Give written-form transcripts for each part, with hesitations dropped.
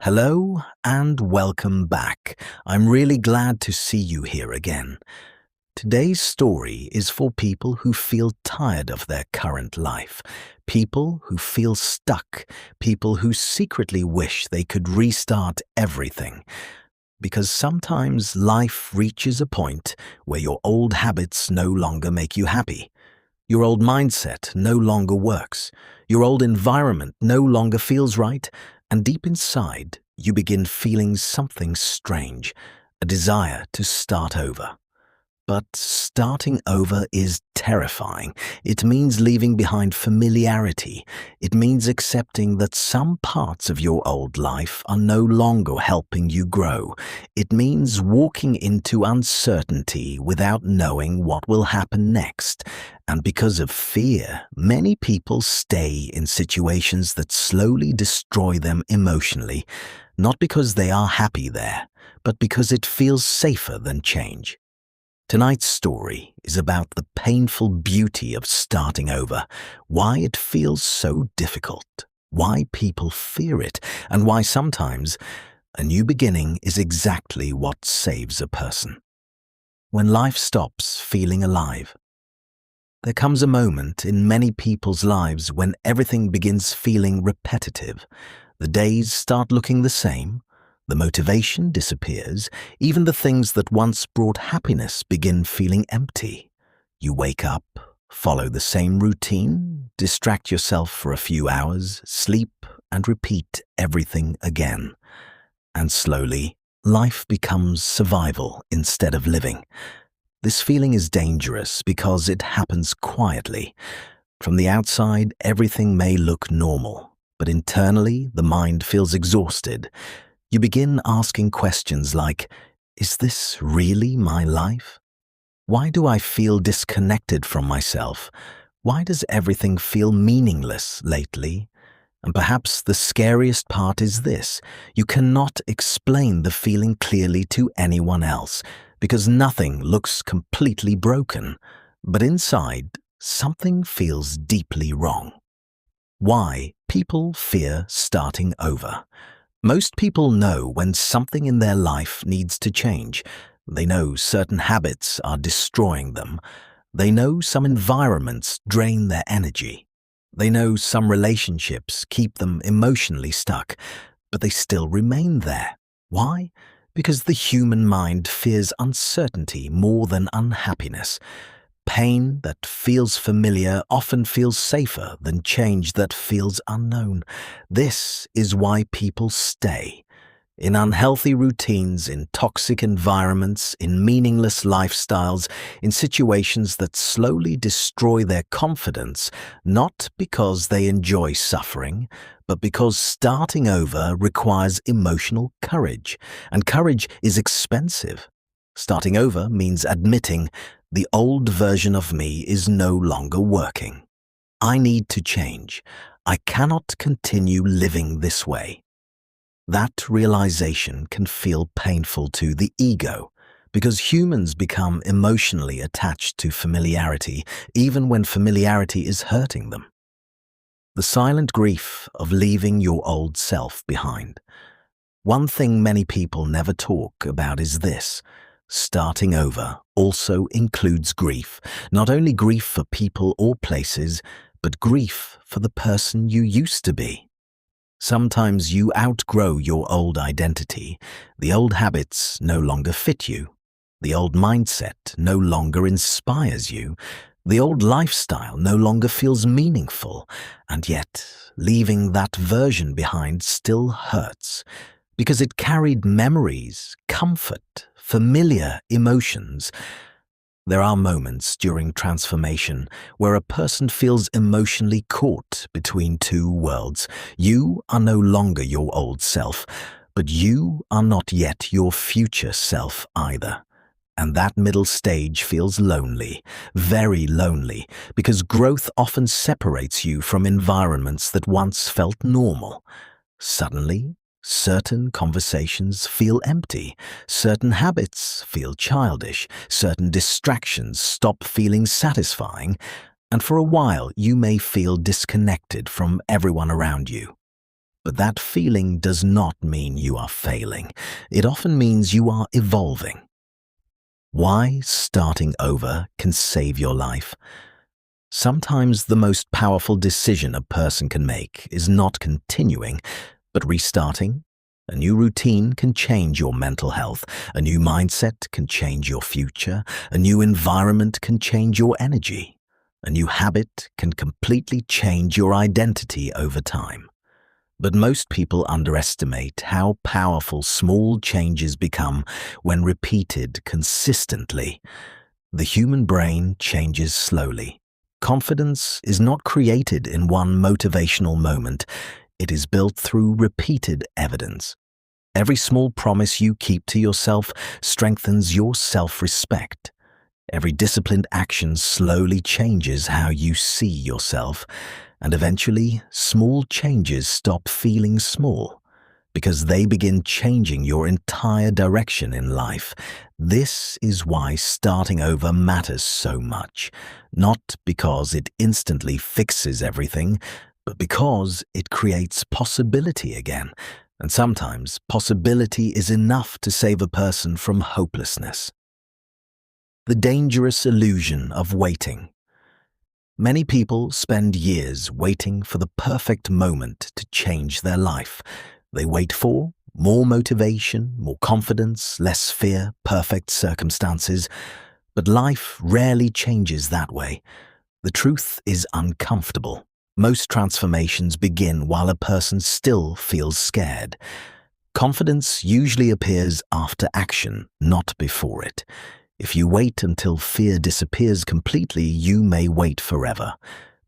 Hello and welcome back. I'm really glad to see you here again. Today's story is for people who feel tired of their current life, people who feel stuck, people who secretly wish they could restart everything. Because sometimes life reaches a point where your old habits no longer make you happy. Your old mindset no longer works. Your old environment no longer feels right. And deep inside, you begin feeling something strange, a desire to start over. But starting over is terrifying. It means leaving behind familiarity. It means accepting that some parts of your old life are no longer helping you grow. It means walking into uncertainty without knowing what will happen next. And because of fear, many people stay in situations that slowly destroy them emotionally, not because they are happy there, but because it feels safer than change. Tonight's story is about the painful beauty of starting over, why it feels so difficult, why people fear it, and why sometimes a new beginning is exactly what saves a person. When life stops feeling alive, there comes a moment in many people's lives when everything begins feeling repetitive. The days start looking the same. The motivation disappears. Even the things that once brought happiness begin feeling empty. You wake up, follow the same routine, distract yourself for a few hours, sleep, and repeat everything again. And slowly, life becomes survival instead of living. This feeling is dangerous because it happens quietly. From the outside, everything may look normal, but internally, the mind feels exhausted. You begin asking questions like, is this really my life? Why do I feel disconnected from myself? Why does everything feel meaningless lately? And perhaps the scariest part is this: you cannot explain the feeling clearly to anyone else, because nothing looks completely broken. But inside, something feels deeply wrong. Why people fear starting over. Most people know when something in their life needs to change. They know certain habits are destroying them. They know some environments drain their energy. They know some relationships keep them emotionally stuck, but they still remain there. Why? Because the human mind fears uncertainty more than unhappiness. Pain that feels familiar often feels safer than change that feels unknown. This is why people stay. In unhealthy routines, in toxic environments, in meaningless lifestyles, in situations that slowly destroy their confidence, not because they enjoy suffering, but because starting over requires emotional courage, and courage is expensive. Starting over means admitting the old version of me is no longer working. I need to change. I cannot continue living this way. That realization can feel painful to the ego, because humans become emotionally attached to familiarity, even when familiarity is hurting them. The silent grief of leaving your old self behind. One thing many people never talk about is this: starting over also includes grief, not only grief for people or places, but grief for the person you used to be. Sometimes you outgrow your old identity. The old habits no longer fit you. The old mindset no longer inspires you. The old lifestyle no longer feels meaningful. And yet, leaving that version behind still hurts, because it carried memories, comfort, familiar emotions. There are moments during transformation where a person feels emotionally caught between two worlds. You are no longer your old self, but you are not yet your future self either. And that middle stage feels lonely, very lonely, because growth often separates you from environments that once felt normal. Suddenly, certain conversations feel empty, certain habits feel childish, certain distractions stop feeling satisfying, and for a while you may feel disconnected from everyone around you. But that feeling does not mean you are failing. It often means you are evolving. Why starting over can save your life? Sometimes the most powerful decision a person can make is not continuing, but restarting. A new routine can change your mental health. A new mindset can change your future. A new environment can change your energy. A new habit can completely change your identity over time. But most people underestimate how powerful small changes become when repeated consistently. The human brain changes slowly. Confidence is not created in one motivational moment. It is built through repeated evidence. Every small promise you keep to yourself strengthens your self-respect. Every disciplined action slowly changes how you see yourself, and eventually, small changes stop feeling small because they begin changing your entire direction in life. This is why starting over matters so much, not because it instantly fixes everything, but because it creates possibility again. And sometimes possibility is enough to save a person from hopelessness. The dangerous illusion of waiting. Many people spend years waiting for the perfect moment to change their life. They wait for more motivation, more confidence, less fear, perfect circumstances. But life rarely changes that way. The truth is uncomfortable. Most transformations begin while a person still feels scared. Confidence usually appears after action, not before it. If you wait until fear disappears completely, you may wait forever.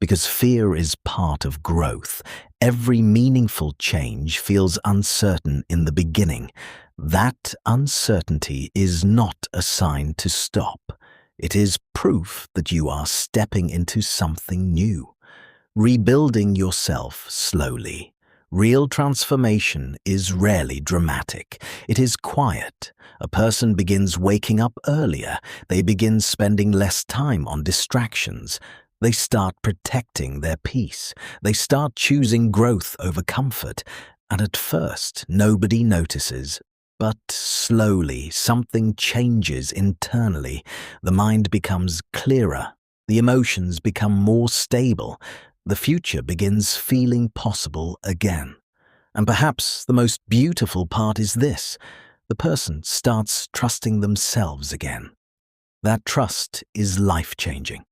Because fear is part of growth. Every meaningful change feels uncertain in the beginning. That uncertainty is not a sign to stop. It is proof that you are stepping into something new. Rebuilding yourself slowly. Real transformation is rarely dramatic. It is quiet. A person begins waking up earlier. They begin spending less time on distractions. They start protecting their peace. They start choosing growth over comfort. And at first, nobody notices. But slowly, something changes internally. The mind becomes clearer. The emotions become more stable. The future begins feeling possible again. And perhaps the most beautiful part is this: the person starts trusting themselves again. That trust is life-changing.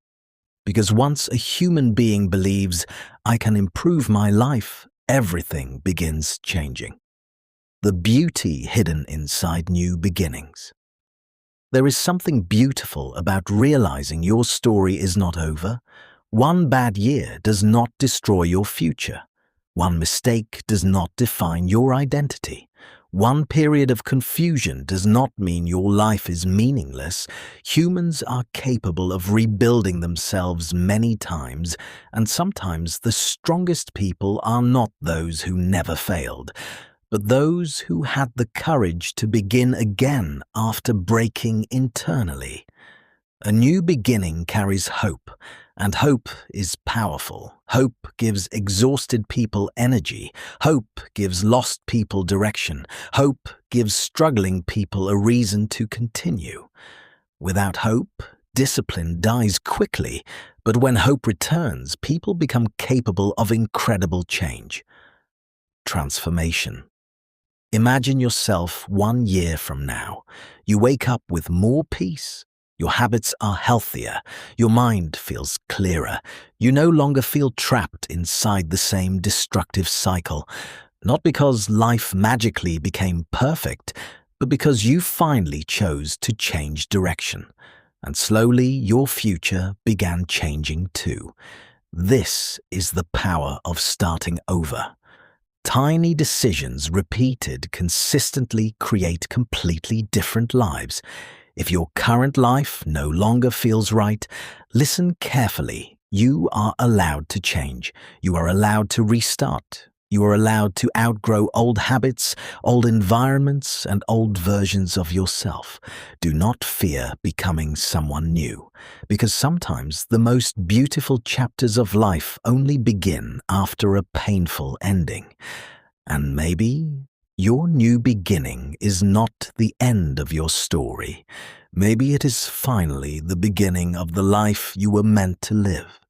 Because once a human being believes, "I can improve my life," everything begins changing. The beauty hidden inside new beginnings. There is something beautiful about realizing your story is not over. One bad year does not destroy your future. One mistake does not define your identity. One period of confusion does not mean your life is meaningless. Humans are capable of rebuilding themselves many times, and sometimes the strongest people are not those who never failed, but those who had the courage to begin again after breaking internally. A new beginning carries hope, and hope is powerful. Hope gives exhausted people energy. Hope gives lost people direction. Hope gives struggling people a reason to continue. Without hope, discipline dies quickly, but when hope returns, people become capable of incredible change. Transformation. Imagine yourself 1 year from now. You wake up with more peace. Your habits are healthier. Your mind feels clearer. You no longer feel trapped inside the same destructive cycle. Not because life magically became perfect, but because you finally chose to change direction. And slowly your future began changing too. This is the power of starting over. Tiny decisions repeated consistently create completely different lives. If your current life no longer feels right, listen carefully. You are allowed to change. You are allowed to restart. You are allowed to outgrow old habits, old environments, and old versions of yourself. Do not fear becoming someone new, because sometimes the most beautiful chapters of life only begin after a painful ending. And maybe your new beginning is not the end of your story. Maybe it is finally the beginning of the life you were meant to live.